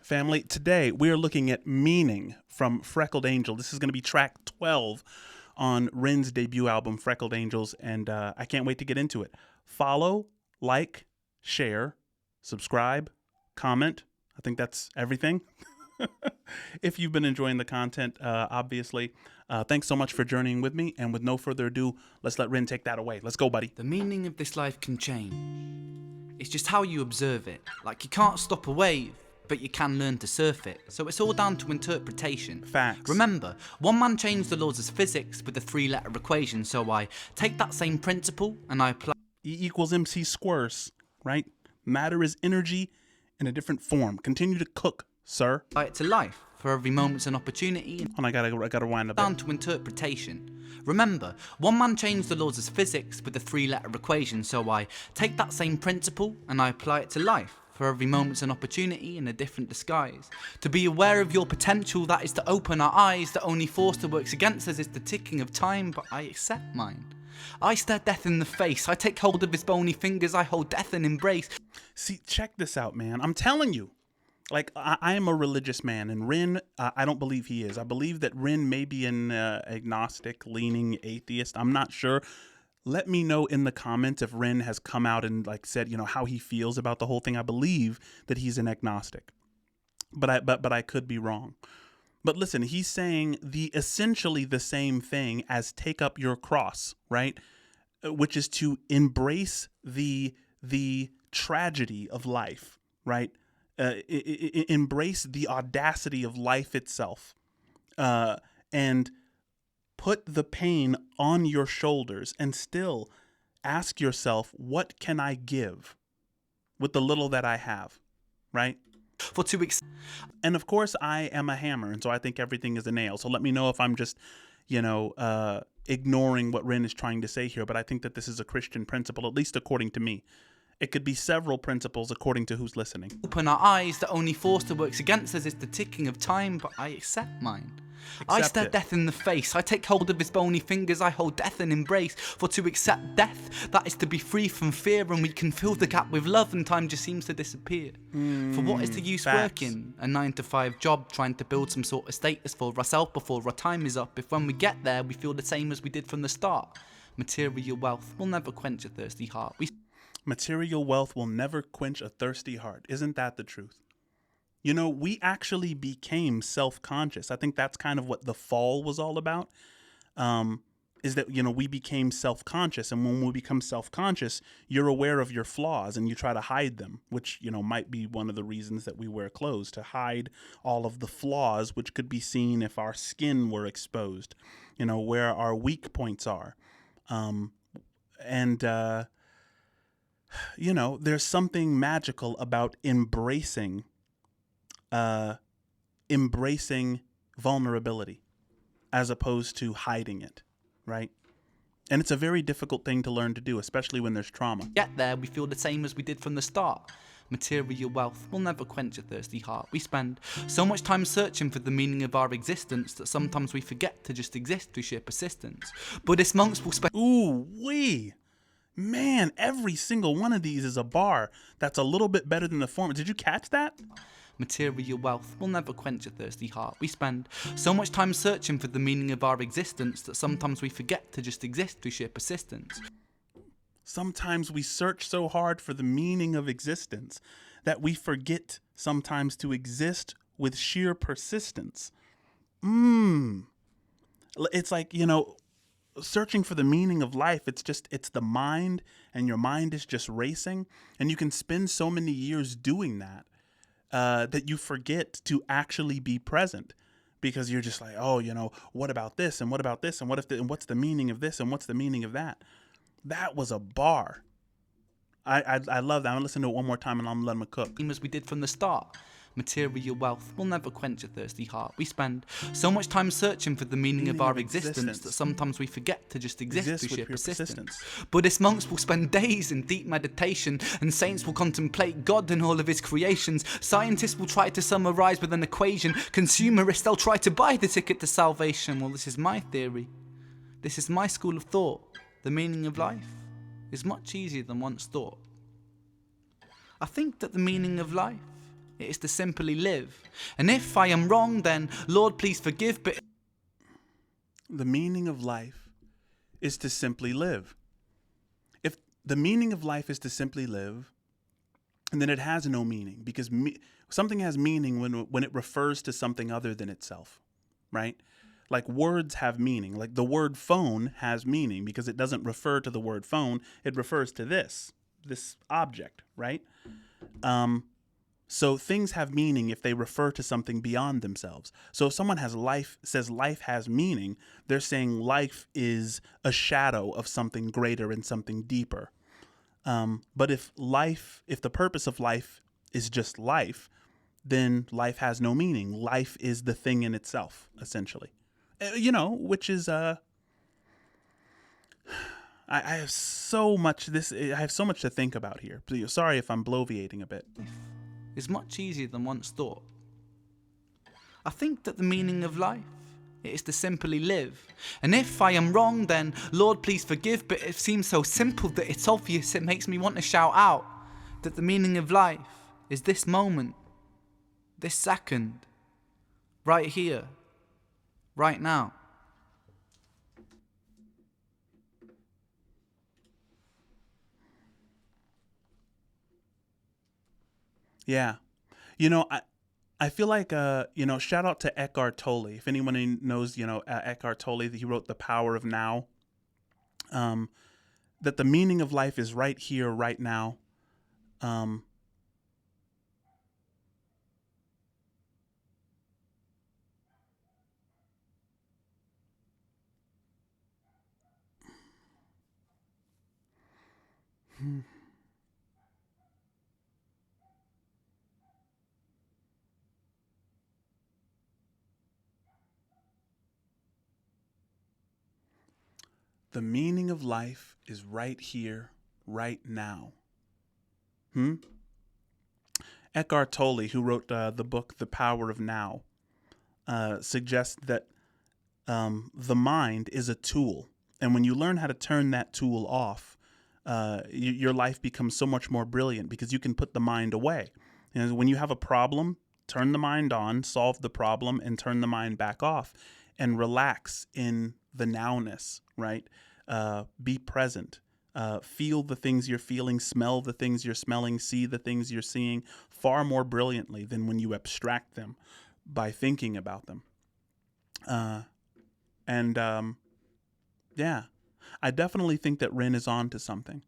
family? Today we are looking at Meaning from Freckled Angel. This is going to be track 12 on Ren's debut album, Freckled Angels, and I can't wait to get into it. Follow, like, share, subscribe, comment. I think that's everything. If you've been enjoying the content, obviously, thanks so much for journeying with me. And with no further ado, let's let Ren take that away. Let's go, buddy. The meaning of this life can change. It's just how you observe it. Like, you can't stop a wave, but you can learn to surf it. So it's all down to interpretation. Facts. Remember, one man changed the laws of physics with a 3-letter equation. So I take that same principle and I apply E equals MC squares, right? Matter is energy in a different form. Continue to cook, sir. it to life. For every moment's an opportunity. And I gotta wind up. Down to interpretation. Remember, one man changed the laws of physics with a 3-letter equation. So I take that same principle and I apply it to life. For every moment's an opportunity in a different disguise. To be aware of your potential, that is to open our eyes. The only force that works against us is the ticking of time, but I accept mine. I stare death in the face. I take hold of his bony fingers. I hold death in embrace. See, check this out, man. I'm telling you. Like, I am a religious man, and Ren, I don't believe he is. I believe that Ren may be an agnostic-leaning atheist. I'm not sure. Let me know in the comments if Ren has come out and like said, you know, how he feels about the whole thing. I believe that he's an agnostic, but I could be wrong. But listen, he's saying essentially the same thing as take up your cross, right? Which is to embrace the tragedy of life, right? Embrace the audacity of life itself, and put the pain on your shoulders and still ask yourself, what can I give with the little that I have, right? For 2 weeks. And of course, I am a hammer, and so I think everything is a nail. So let me know if I'm just, ignoring what Ren is trying to say here, but I think that this is a Christian principle, at least according to me. It could be several principles according to who's listening. Open our eyes. The only force that works against us is the ticking of time, but I accept mine. I stare death in the face. I take hold of his bony fingers. I hold death in embrace. For to accept death, that is to be free from fear, and we can fill the gap with love, and time just seems to disappear. For what is the use working a 9-to-5 job, trying to build some sort of status for ourselves before our time is up, if when we get there we feel the same as we did from the start? Material wealth will never quench a thirsty heart. Material wealth will never quench a thirsty heart. Isn't that the truth? You know, we actually became self-conscious. I think that's kind of what the fall was all about, is that, we became self-conscious. And when we become self-conscious, you're aware of your flaws and you try to hide them, which, might be one of the reasons that we wear clothes, to hide all of the flaws, which could be seen if our skin were exposed, where our weak points are. There's something magical about embracing vulnerability as opposed to hiding it, right? And it's a very difficult thing to learn to do, especially when there's trauma. Get there, we feel the same as we did from the start. Material wealth will never quench a thirsty heart. We spend so much time searching for the meaning of our existence that sometimes we forget to just exist through sheer persistence. Buddhist monks will spend... Ooh-wee! Man, every single one of these is a bar that's a little bit better than the former. Did you catch that? Material wealth will never quench a thirsty heart. We spend so much time searching for the meaning of our existence that sometimes we forget to just exist through sheer persistence. Sometimes we search so hard for the meaning of existence that we forget sometimes to exist with sheer persistence. It's like, searching for the meaning of life, it's the mind, and your mind is just racing, and you can spend so many years doing that that you forget to actually be present, because you're just like, what about this, and what about this, and and what's the meaning of this, and what's the meaning of that? That was a bar. I love that. I'm gonna listen to it one more time, and I'm letting it cook. As we did from the start. Material wealth will never quench a thirsty heart. We spend so much time searching for the meaning of our existence that sometimes we forget to just exist through sheer persistence. Buddhist monks will spend days in deep meditation, and saints will contemplate God and all of his creations. Scientists will try to summarize with an equation. Consumerists, they'll try to buy the ticket to salvation. Well, this is my theory. This is my school of thought. The meaning of life is much easier than once thought. I think that the meaning of life it is to simply live. And if I am wrong, then Lord, please forgive, but The meaning of life is to simply live. If the meaning of life is to simply live, and then it has no meaning, because something has meaning when it refers to something other than itself, right? Like words have meaning. Like the word phone has meaning because it doesn't refer to the word phone. It refers to this object, right? So things have meaning if they refer to something beyond themselves. So if someone says life has meaning, they're saying life is a shadow of something greater and something deeper. But if the purpose of life is just life, then life has no meaning. Life is the thing in itself, essentially. Which is I have so much to think about here. Sorry if I'm bloviating a bit. is much easier than once thought. I think that the meaning of life, it is to simply live. And if I am wrong, then Lord, please forgive, but it seems so simple that it's obvious it makes me want to shout out that the meaning of life is this moment, this second, right here, right now. Yeah. I feel like, shout out to Eckhart Tolle. If anyone knows, Eckhart Tolle, he wrote The Power of Now. That the meaning of life is right here, right now. The meaning of life is right here, right now. Eckhart Tolle, who wrote the book The Power of Now, suggests that the mind is a tool. And when you learn how to turn that tool off, your life becomes so much more brilliant because you can put the mind away. When you have a problem, turn the mind on, solve the problem, and turn the mind back off and relax in the nowness, right? Be present. Feel the things you're feeling, smell the things you're smelling, see the things you're seeing far more brilliantly than when you abstract them by thinking about them. Yeah, I definitely think that Ren is on to something.